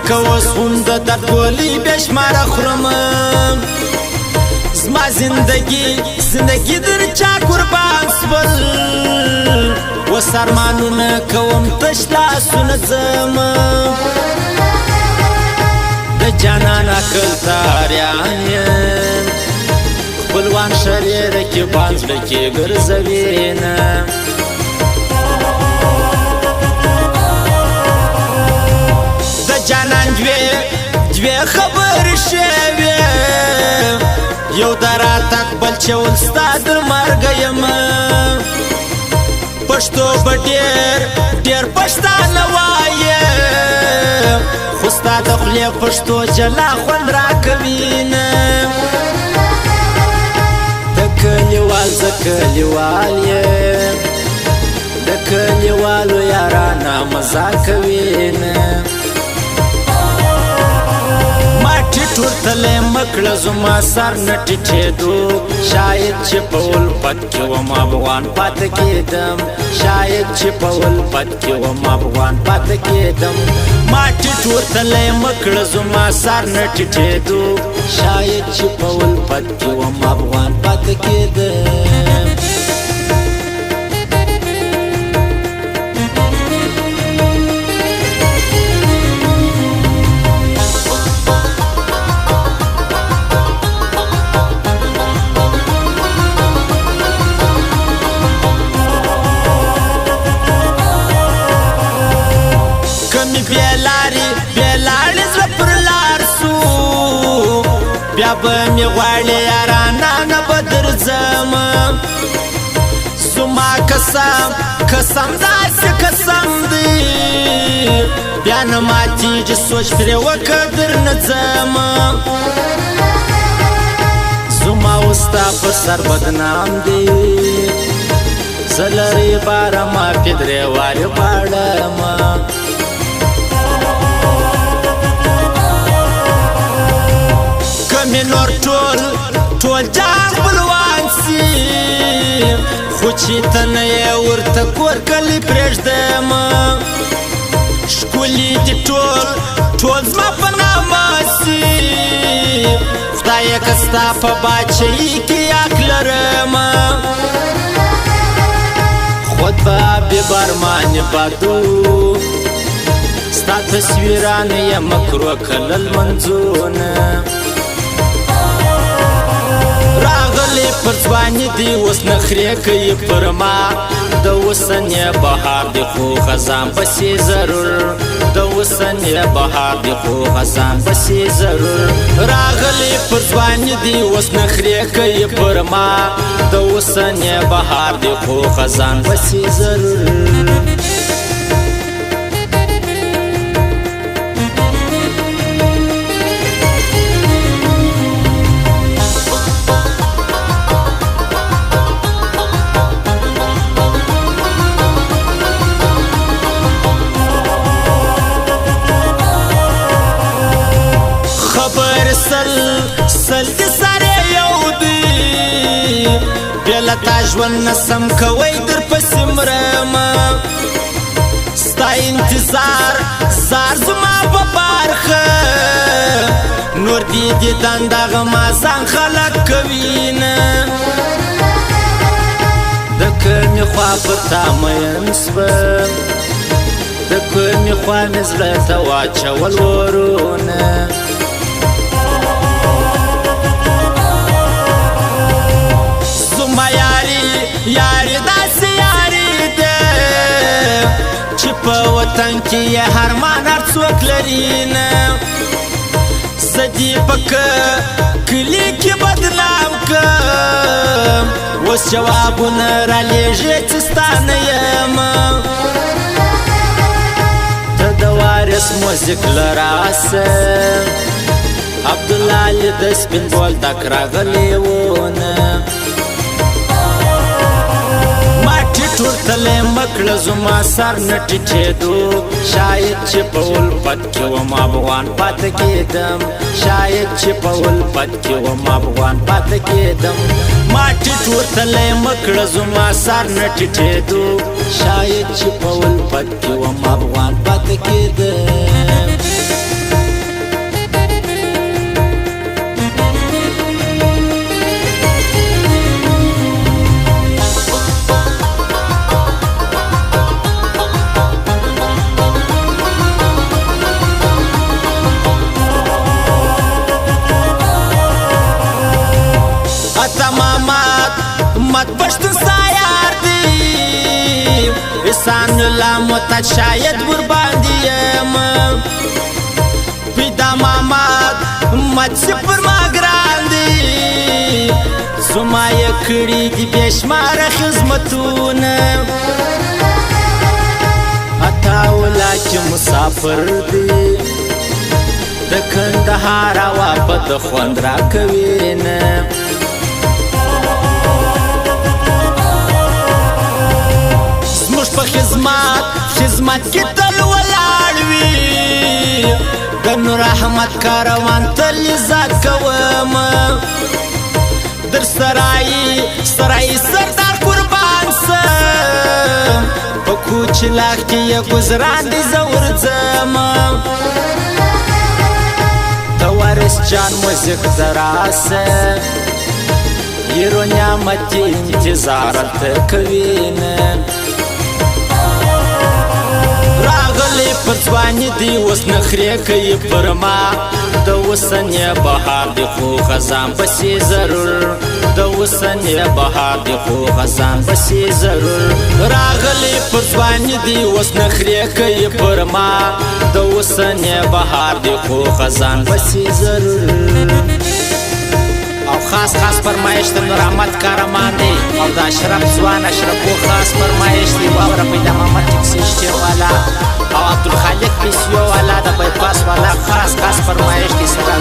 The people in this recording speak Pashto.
زکه اوس هم د درد ګولۍ بېشماره خورم زما زندگی در چا قربان سول اوس ارمانونه کوم تش لاسونه ځم د جانان عقل تاریان یم خپلوان شریر کې بانزله کې ګرځوینه جانان دوی خبر شوی یو دراتک بل چول ستا در مرګ یم پښتو به ډېر پښتانه وایې خو ستا د خولې پښتو جلا خوند راکوینه د کلیوال زه کلیوال یم د کلیوالو یارانه مزه کوینه ټول تله مکړه زما سر نه ټیټېدو شاید چې په الفت کې وم افغان پاتې کېدم شاید چې په الفت کې وم افغان پاتې کېدم ما ټیټ ورتلی مکړه زما سر نه ټیټېدو شاید چې په الفت کې وم افغان پاتې کېدم بیلاری زړه پر لار سو بیا به مې غواړې یارانه نه به درځم زما قسم داسې قسم دی بیا نه ماتېږي سوچ پرې وکړه درنه ځم زما اوس ستا په سر بدنام دی زه لرې باره معافي درې وارې غواړم کمی نور ټول جان خپلوان سي خو چې ته نه یې ورته کور کلی پرېږدم ښکلي دي ټول زما په نامه سي خدایه که ستا په باچهي کې حق لرم خود به بېبرمان بادو ستا تصویرانه یې مکرو کله لمنځونه راغلی پر ځواني دی اوس نخرې کوي پر ما د اوسنې بهار دی خو خزان پسې ضرور د اوسنې بهار دی خو خزان پسې ضرور راغلی پر ځواني دی اوس نخرې کوي پر ما د اوسنې بهار دی خو خزان پسې ضرور سل دې سره یو دی بېله تا ژوند نسم کوی در پسې مرم ستا انتظار زما په برخه نور دې دیدن دغه مازان خلک کوینه د کومې خوا پر تا مین سوم د کومې خوا مې زړه ته واچول ورونه یاری داسې یاری ده چې په وطن کې یې هر مان هر څوک لري نه زه دې په کلي کې بدنام کړم اوس جوابونه رالېږي چې ستا نه یم ته د وارث موزیک له راسه عبدالله علي د سپین بولدک راغلی ونه ټورتله مکړه زما سر نه ټیټېدو شاید چې په الفت کې وم افغان پاتې کېدم شاید چې په الفت کې وم افغان پاتې کېدم ما ټیټ ورتله مکړه زما سر نه ټیټېدو شاید چې په الفت کې وم افغان پاتې کېدم محمد پشتون سایار دی احسان الله متد شاید قربان دیم پیدا محمد سپر ما ګران دی زما یې کړي دي بېشماره خدمتونه عطاالله چې مسافر دی د کندهار هوا په د خوند راکوي نه زموږ په خدمت کې تل ولاړ وي د نور احمد کاروان تل عزت کوم در سرای سردار قربان سم په کوچ لاغ کې یې ګزران دي زه ورځم د وارث جان موزیک ته راسه هیرو نعمتي انتظار ته کوي نه راغلی پر ځواني دی اوس نخرې کوي پر ما د اوسنۍ بهار دی خو خزان پسې ضرور د اوسنۍ بهار دی خو خزان پسې ضرور راغلی پر ځواني دی اوس نخرې کوي پر ما د اوسنۍ بهار دی خو خزان پسې ضرور او خاص فرمایش د نور احمد کارمان دی او د اشرف ځوان اشرفو خاص فرمایش دی واوره پیدا محمد ټکسي شتیر والا او عبدالخالق پیسیو والا د بایپاس والا خاص فرمایش دی سره